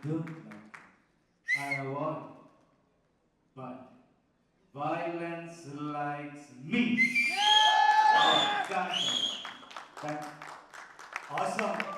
look like firework, but violence likes me. Oh, that's awesome.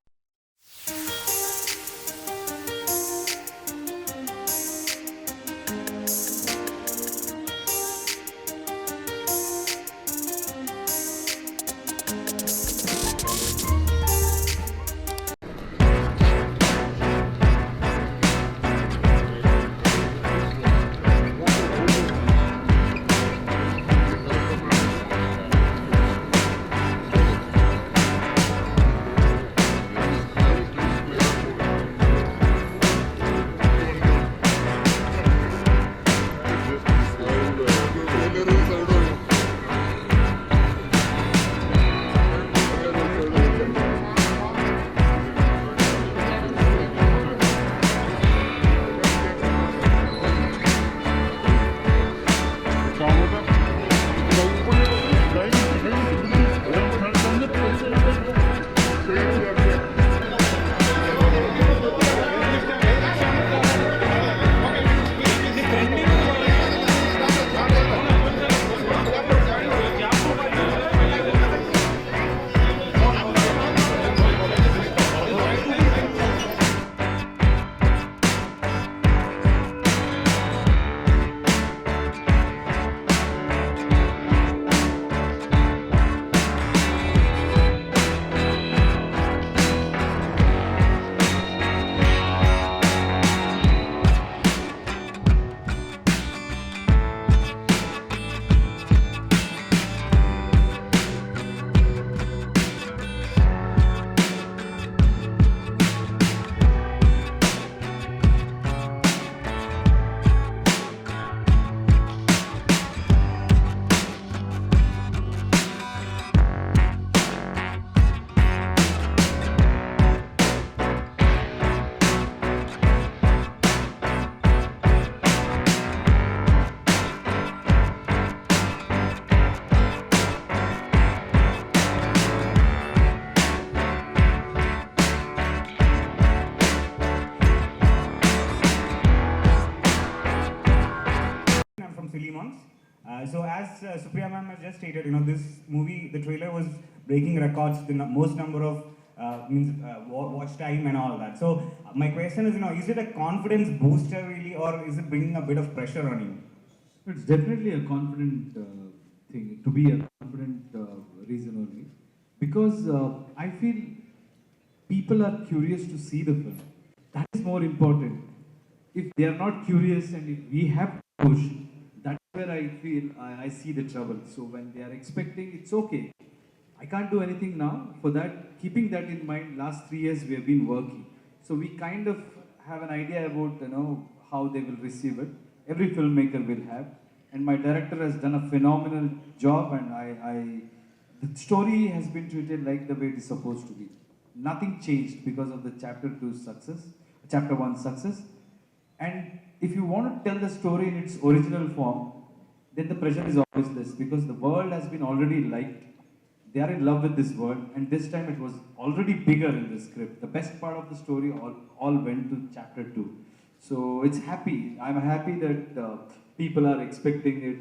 I'm from Silly Monks. So as Supriya ma'am has just stated, this movie, the trailer was breaking records, the most number of watch time and all that. So my question is it a confidence booster really, or is it bringing a bit of pressure on you? It's definitely a confident thing, to be a confident reason only. Because I feel people are curious to see the film. That is more important. If they are not curious and if we have to push, that's where I feel I see the trouble. So when they are expecting, it's okay. I can't do anything now. For that, keeping that in mind, last 3 years we have been working. So we kind of have an idea about how they will receive it. Every filmmaker will have. And my director has done a phenomenal job, and the story has been treated like the way it is supposed to be. Nothing changed because of the chapter 1 success. And if you want to tell the story in its original form, then the pressure is always less, because the world has been already liked. They are in love with this world, and this time it was already bigger in the script. The best part of the story all went to chapter 2. So it's happy. I'm happy that people are expecting it,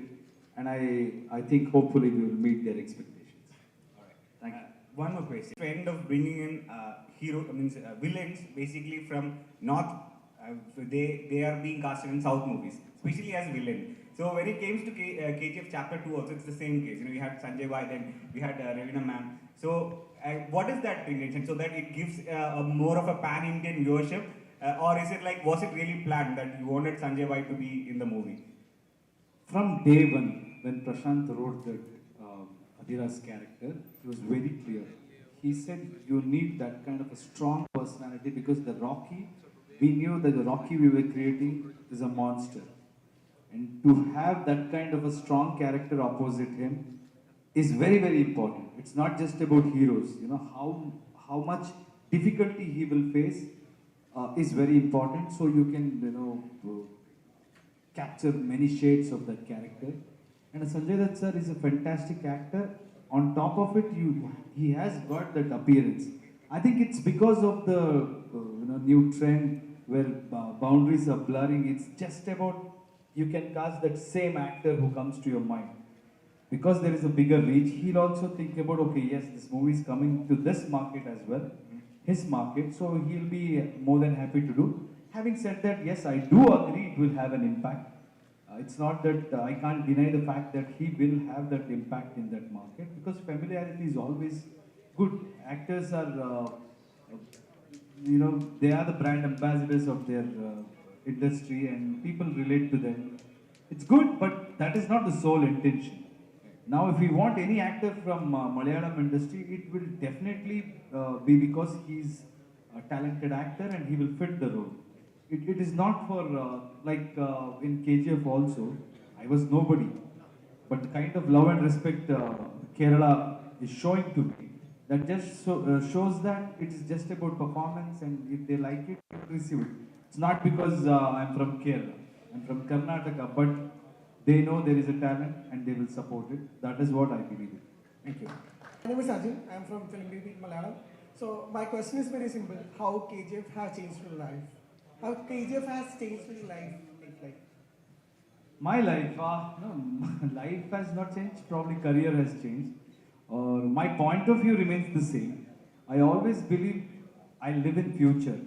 and I think hopefully we will meet their expectations. All right. Thank you. One more question. Trend of bringing in villains basically from North. They are being casted in South movies, especially as villain. So when it came to KGF Chapter 2 also, it's the same case. We had Sanjay Bhai, then we had Ravina ma'am. So what is that intention? So that it gives more of a pan-Indian viewership, or is it like, was it really planned that you wanted Sanjay Bhai to be in the movie? From day one, when Prashant wrote that Adira's character, it was very clear. He said you need that kind of a strong personality, because we knew that the Rocky we were creating is a monster. And to have that kind of a strong character opposite him is very, very important. It's not just about heroes. How much difficulty he will face is very important. So you can, capture many shades of that character. And Sanjay Dutt sir is a fantastic actor. On top of it, he has got that appearance. I think it's because of the new trend where boundaries are blurring. It's just about you can cast that same actor who comes to your mind. Because there is a bigger reach, he'll also think about, okay, yes, this movie is coming to this market as well, his market, so he'll be more than happy to do. Having said that, yes, I do agree it will have an impact. It's not that I can't deny the fact that he will have that impact in that market because familiarity is always good. Actors are, they are the brand ambassadors of their industry and people relate to them. It's good, but that is not the sole intention. Now, if we want any actor from Malayalam industry, it will definitely be because he's a talented actor and he will fit the role. It is not for, in KGF also, I was nobody. But the kind of love and respect Kerala is showing to me, that just shows that it is just about performance and if they like it, they receive it. It's not because I'm from Kerala, I'm from Karnataka, but they know there is a talent and they will support it. That is what I believe in. Thank you. My name is Ajin. I am from Film BB Malayalam. So my question is very simple. How KGF has changed your life? How KGF has changed your life? My life, no, life has not changed, probably career has changed. My point of view remains the same. I always believe I live in future.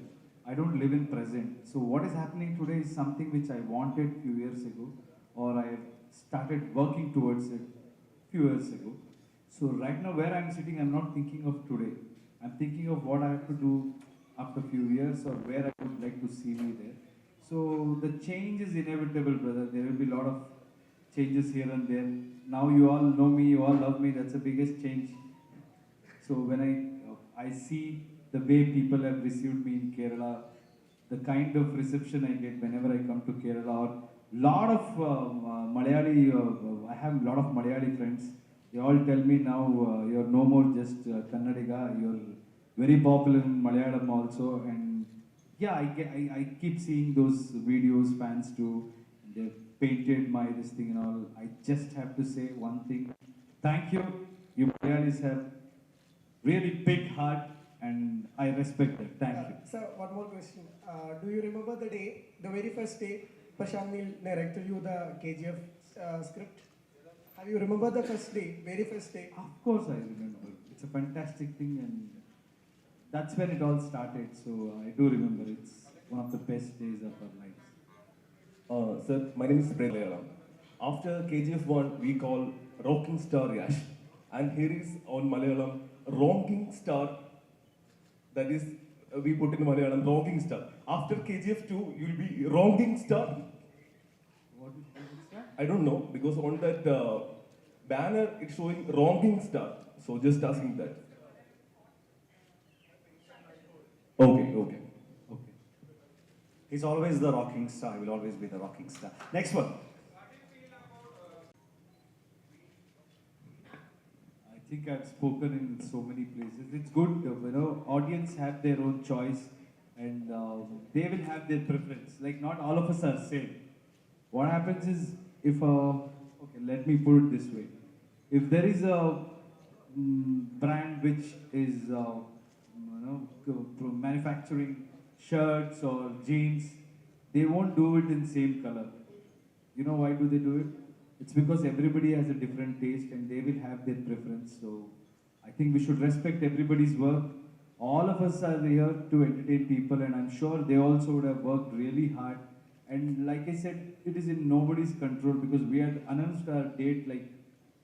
I don't live in present. So what is happening today is something which I wanted few years ago, or I started working towards it few years ago. So right now where I'm sitting, I'm not thinking of today. I'm thinking of what I have to do after a few years or where I would like to see me there. So the change is inevitable, brother. There will be a lot of changes here and there. Now you all know me, you all love me. That's the biggest change. So when I see the way people have received me in Kerala, the kind of reception I get whenever I come to Kerala, or lot of Malayali, I have a lot of Malayali friends. They all tell me now you're no more just Kannadiga, you're very popular in Malayalam also. And yeah, I keep seeing those videos, fans do. They've painted my this thing and all. I just have to say one thing. Thank you. You Malayalis have really big heart and I respect that. Thank you. Sir, one more question. Do you remember the day, the very first day, Prashant Neil directed you the KGF script? Have you remember the first day, very first day? Of course I remember. It's a fantastic thing and that's when it all started. So I do remember. It's one of the best days of our lives. Sir, my name is Supriya Menon. After KGF 1, we call Rocking Star Yash. And here is on Malayalam, Rocking Star. That is, we put in Malayalam, Rocking Star. After KGF 2, you will be Rocking Star. What is that? I don't know, because on that banner, it's showing Rocking Star. So just asking that. Okay. Okay. He's always the rocking star. He will always be the rocking star. Next one. I think I've spoken in so many places. It's good, audience have their own choice and they will have their preference. Like not all of us are same. What happens is if, okay, let me put it this way. If there is a brand which is, manufacturing shirts or jeans, they won't do it in same color. You know why do they do it? It's because everybody has a different taste and they will have their preference. So I think we should respect everybody's work. All of us are here to entertain people and I'm sure they also would have worked really hard. And like I said, it is in nobody's control because we had announced our date like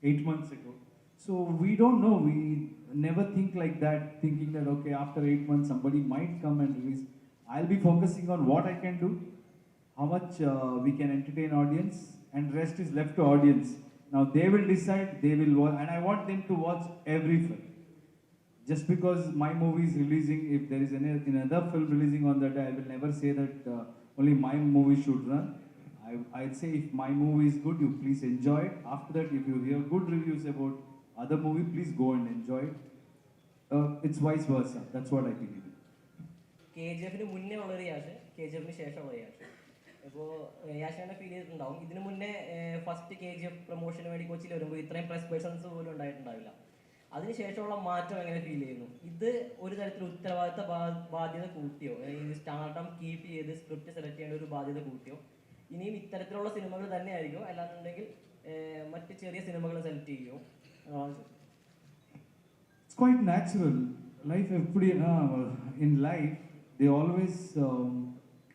8 months ago. So we don't know, we never think like that, thinking that okay, after 8 months somebody might come and release. I'll be focusing on what I can do, how much we can entertain audience, and rest is left to audience. Now they will decide, they will watch, and I want them to watch every film. Just because my movie is releasing, if there is another film releasing on that day, I will never say that only my movie should run. I'd say if my movie is good, you please enjoy it. After that, if you hear good reviews about other movie, please go and enjoy it. It's vice versa. That's what I believe in. KGF മുന്നേ ഉള്ളൊരു Yash KGF ശേഷമുള്ള യാഷ് ഇപ്പോൾ യാഷിനെ feel ചെയ്തിട്ടുണ്ടാവും ഇതിന് മുന്നേ first KGF പ്രൊമോഷന് വേണ്ടി കൊച്ചിയിൽ വരുമ്പോൾ ഇത്രയും പ്രസ് പേഴ്സൺസ് പോലും ഉണ്ടായിട്ടുണ്ടാവില്ല അതിനുശേഷമുള്ള മാറ്റം എങ്ങനെ ഫീൽ ചെയ്യുന്നു? ഇത് ഒരു തരത്തിൽ ഉത്തരവാദിത്ത ബാധ്യത കൂട്ടിയോ? ഈ സ്റ്റാർഡം കീപ്പ് ചെയ്ത് സ്ക്രിപ്റ്റ് സെലക്ട് ചെയ്യേണ്ട ഒരു ബാധ്യത കൂട്ടിയോ? ഇനിയും ഇത്തരത്തിലുള്ള സിനിമകൾ തന്നെ ആയിരിക്കും, അല്ലാന്നുണ്ടെങ്കിൽ മറ്റ് ചെറിയ സിനിമകൾ സെലക്ട് ചെയ്യുമോ? It's quite natural. Life, in life, they always,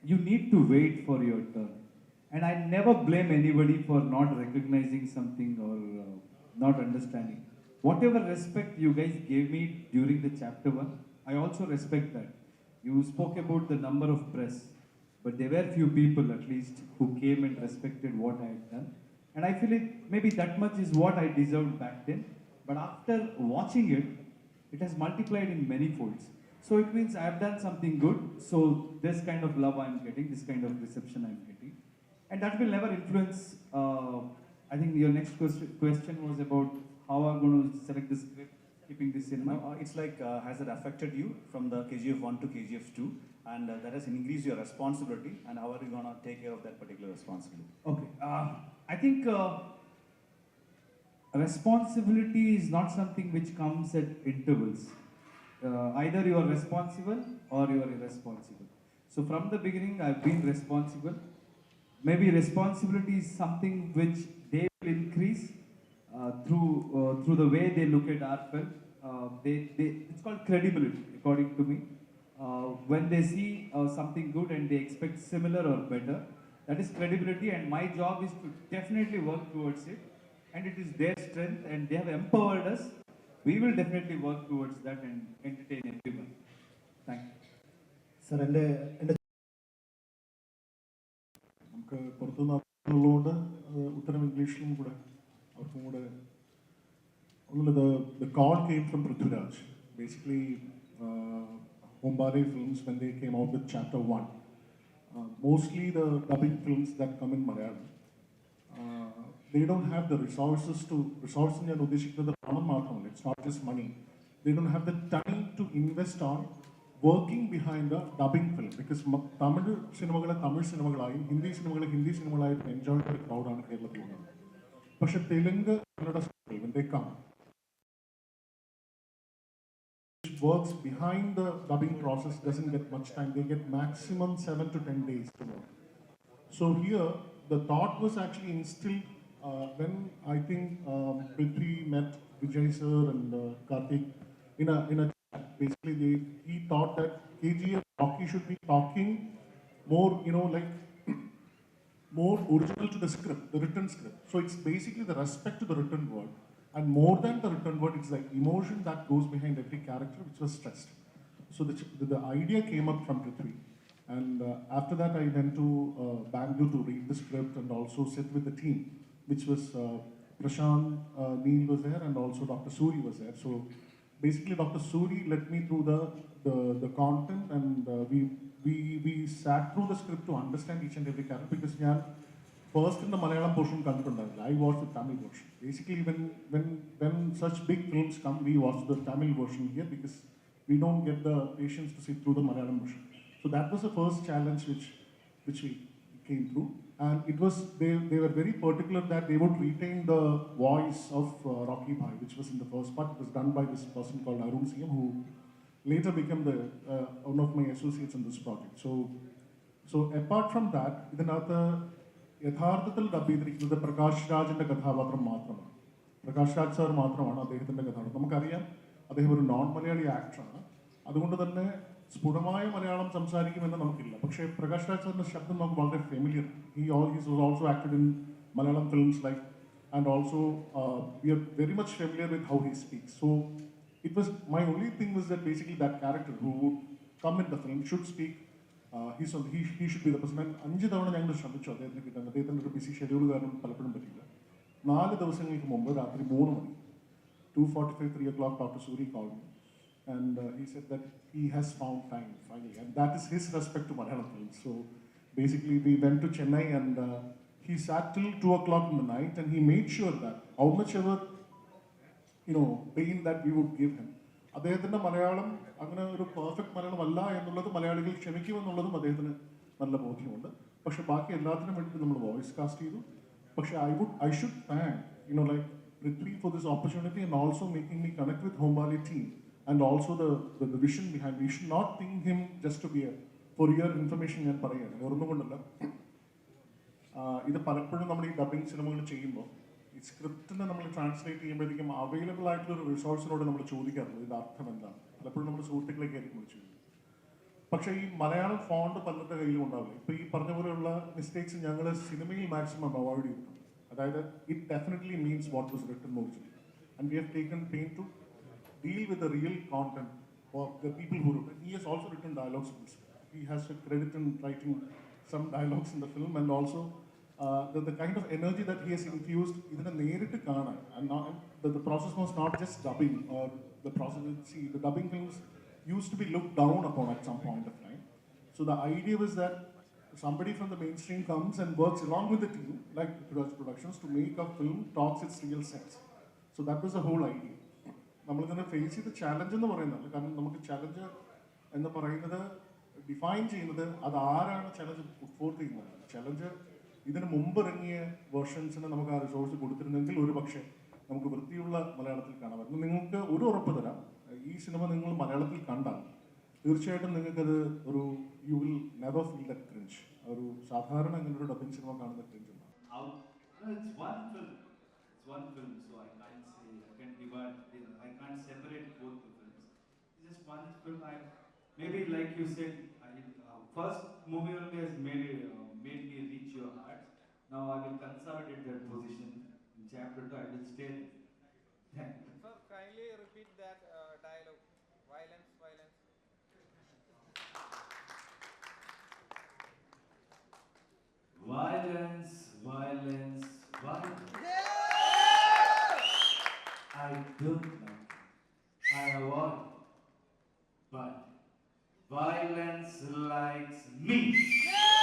you need to wait for your turn. And I never blame anybody for not recognizing something or not understanding. Whatever respect you guys gave me during the chapter 1, I also respect that. You spoke about the number of press, but there were few people at least who came and respected what I had done. And I feel it, maybe that much is what I deserved back then. But after watching it, it has multiplied in many folds. So it means I have done something good. So this kind of love I'm getting, this kind of reception I'm getting. And that will never influence, I think your next question was about how I'm going to select the script, keeping this in mind. It's like, has it affected you from the KGF 1 to KGF 2? And that has increased your responsibility. And how are you going to take care of that particular responsibility? Okay. I think responsibility is not something which comes at intervals. Either you are responsible or you are irresponsible. So from the beginning, I've been responsible. Maybe responsibility is something which they will increase through the way they look at our film. It's called credibility, according to me. When they see something good and they expect similar or better, that is credibility, and my job is to definitely work towards it. And it is their strength, and they have empowered us. We will definitely work towards that and entertain everyone. Thank you. Sir, നമുക്ക് പുറത്തുനിന്നുള്ളതുകൊണ്ട് ഉത്തരം ഇംഗ്ലീഷിലും കൂടെ അവർക്കും കൂടെ ഒന്നുമില്ല. The call came from Prithviraj. Basically, Bombay films, when they came out with chapter 1, mostly the dubbing films that come in Malayalam, they don't have the resources to, resources in the it's not just money. They don't have the time to invest on working behind the dubbing film, because Tamil cinema, Hindi cinema, enjoy the crowd on Kerala. But Telugu, when they come, which works behind the dubbing process, doesn't get much time. They get maximum 7 to 10 days to work. So here, the thought was actually instilled when I think Prithvi met Vijay sir and Karthik in a chat. Basically, he thought that KGF Rocky should be talking more, like more original to the script, the written script. So it's basically the respect to the written word, and more than the written word, it's like emotion that goes behind every character, which was stressed. So the idea came up from Prithvi, and after that I went to Bangalore to read the script and also sit with the team, which was Prashant, Neil was there, and also Dr. Suri was there. So basically, Dr. Suri led me through the content, and we sat through the script to understand each and every character. Because first in the Malayalam portion, I watched the Tamil version. Basically, when such big films come, we watch the Tamil version here because we don't get the patience to sit through the Malayalam version. So that was the first challenge which we came through. And it was, they were very particular that they would retain the voice of Rocky Bhai, which was in the first part. It was done by this person called Arun CM, who later became one of my associates in this project. So apart from that, ഇതിനകത്ത് യഥാർത്ഥത്തിൽ dub ചെയ്തിരിക്കുന്നത് പ്രകാശ് രാജിന്റെ കഥാപാത്രം മാത്രമാണ്. Prakash Raj sir മാത്രമാണ് അദ്ദേഹത്തിന്റെ കഥാപാത്രം. നമുക്കറിയാം അദ്ദേഹം ഒരു നോൺ മലയാളി ആക്ടറാണ്. അതുകൊണ്ട് തന്നെ സ്ഫുടമായ മലയാളം സംസാരിക്കുമെന്ന് നമുക്കില്ല. പക്ഷേ പ്രകാശ് രാജ് സാറിന്റെ ശബ്ദം നമുക്ക് വളരെ familiar. He's also acted in Malayalam films, like, and also we are very much familiar with how he speaks. So it was, my only thing was that basically that character who would come in the film should speak. He should be the person. And 5 തവണ ഞങ്ങൾ ശ്രമിച്ചു അദ്ദേഹത്തിന് കിട്ടാൻ. അദ്ദേഹത്തിൻ്റെ ഒരു BC schedule കാരണം പലപ്പോഴും പറ്റില്ല. 4 ദിവസങ്ങൾക്ക് മുമ്പ് രാത്രി 3 മണി, 2:45, 3 o'clock, Dr. Suri called me. And he said that he has found time finally, and that is his respect to Malayalam films. So basically, we went to Chennai, and he sat till 2 o'clock in the night, and he made sure that how much ever pain that we would give him, അദ്ദേഹത്തിന്റെ മലയാളം അങ്ങനെ ഒരു perfect Malayalam അല്ല എന്നുള്ളത് മലയാളികൾ ക്ഷമിക്കുമെന്നുള്ളതും അദ്ദേഹത്തിന് നല്ല ബോധ്യമുണ്ട്. പക്ഷെ ബാക്കി എല്ലാത്തിനും വേണ്ടി നമ്മൾ വോയിസ് കാസ്റ്റ് ചെയ്തു. പക്ഷെ I should thank, like Prithvi for this opportunity and also making me connect with Hombali team and also the vision behind. We should not think him just to be a for your information ഞാൻ പറയുകയാണ് ഓർമ്മ കൊണ്ടല്ല ഇത് പലപ്പോഴും നമ്മൾ ഈ dubbing സിനിമകൾ ചെയ്യുമ്പോൾ ഈ സ്ക്രിപ്റ്റിനെ നമ്മൾ ട്രാൻസ്ലേറ്റ് ചെയ്യുമ്പോഴത്തേക്കും അവൈലബിൾ ആയിട്ടുള്ള ഒരു റിസോഴ്സിനോട് നമ്മൾ ചോദിക്കാറുണ്ട് ഇതിൻ്റെ അർത്ഥം എന്താണ് പലപ്പോഴും നമ്മൾ സുഹൃത്തുക്കളൊക്കെ ആയിരിക്കും വിളിച്ചു പക്ഷേ ഈ മലയാളം ഫോണ്ട് പലരുടെ കയ്യിലും ഉണ്ടാവില്ല ഇപ്പോൾ ഈ പറഞ്ഞ പോലെയുള്ള മിസ്റ്റേക്സ് ഞങ്ങൾ സിനിമയിൽ മാക്സിമം അവോയ്ഡ് ചെയ്തിട്ടുണ്ട് അതായത് it definitely means what was written originally and we have taken pain to deal with the real content for the people who wrote it. He has also written dialogues in this film. He has a credit in writing some dialogues in the film and also the kind of energy that he has infused ഇതിനെ നേരിട്ട് കാണാൻ and the process was not just dubbing or the process, see the dubbing films used to be looked down upon at some point of time. So the idea was that somebody from the mainstream comes and works along with the team like Productions to make a film talks its real sense. So that was the whole idea. നമ്മൾ തന്നെ face ചെയ്ത challenge എന്ന് പറയുന്നത് കാരണം നമുക്ക് challenge എന്ന് പറയുന്നത് define ചെയ്യുന്നത് അത് ആരാണ് ചലഞ്ച് പുട്ട്ഫോർത്ത് ചെയ്യുന്നത് ചലഞ്ച് ഇതിന് മുമ്പ് ഇറങ്ങിയ വേർഷൻസിന് നമുക്ക് ആ റിസോഴ്സ് കൊടുത്തിരുന്നെങ്കിൽ ഒരു പക്ഷേ നമുക്ക് വൃത്തിയുള്ള മലയാളത്തിൽ കാണാമായിരുന്നു നിങ്ങൾക്ക് ഒരു ഉറപ്പ് തരാം ഈ സിനിമ നിങ്ങൾ മലയാളത്തിൽ കണ്ടാൽ തീർച്ചയായിട്ടും നിങ്ങൾക്കത് ഒരു you will never feel that cringe ഒരു സാധാരണ അങ്ങനെ ഒരു ഡബിങ് സിനിമ കാണുന്ന cringe One film, so I can't say, I can't divide, I can't separate both the films. It's just one film. Maybe like you said, first movie only has made me reach your heart. Now I will consolidate that position in chapter 2. I will stay there. Sir, kindly repeat that dialogue. Violence, violence. Violence, violence, violence. I don't like it. I avoid it. But violence likes me.